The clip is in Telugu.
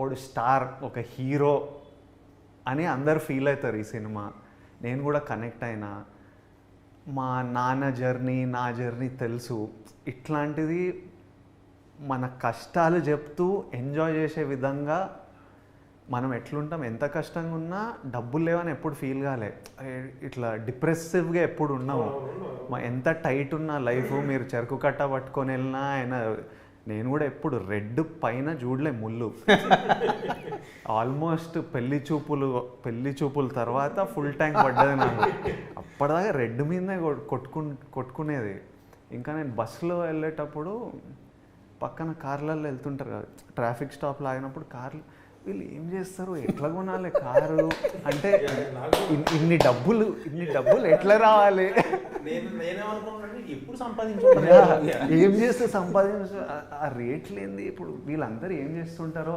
ఓడు స్టార్, ఒక హీరో అని అందరు ఫీల్ అవుతారు ఈ సినిమా. నేను కూడా కనెక్ట్ అయినా. మా నాన్న జర్నీ, నా జర్నీ తెలుసు. ఇట్లాంటిది మన కష్టాలు చెప్తూ ఎంజాయ్ చేసే విధంగా మనం ఎట్లుంటాం, ఎంత కష్టంగా ఉన్నా డబ్బులు లేవని ఎప్పుడు ఫీల్ కాలే, ఇట్లా డిప్రెసివ్గా ఎప్పుడు ఉన్నాము. ఎంత టైట్ ఉన్న లైఫ్, మీరు చెరుకు కట్ట పట్టుకొని వెళ్ళినా ఆయన, నేను కూడా ఎప్పుడు రెడ్ పైన చూడలే ముళ్ళు. ఆల్మోస్ట్ పెళ్లి చూపుల తర్వాత ఫుల్ ట్యాంక్ పడ్డది నాకు. అప్పటిదాకా రెడ్ మీదనే కొట్టుకునేది. ఇంకా నేను బస్సులో వెళ్ళేటప్పుడు పక్కన కార్లలో వెళ్తుంటారు కదా, ట్రాఫిక్ స్టాప్లో ఆగినప్పుడు కార్లు, వీళ్ళు ఏం చేస్తారు, ఎట్లా కొనాలి కారు, అంటే ఇన్ని డబ్బులు ఎట్లా రావాలి, ఏం చేస్తే సంపాదించ, ఆ రేట్లు ఏంది, ఇప్పుడు వీళ్ళందరూ ఏం చేస్తుంటారో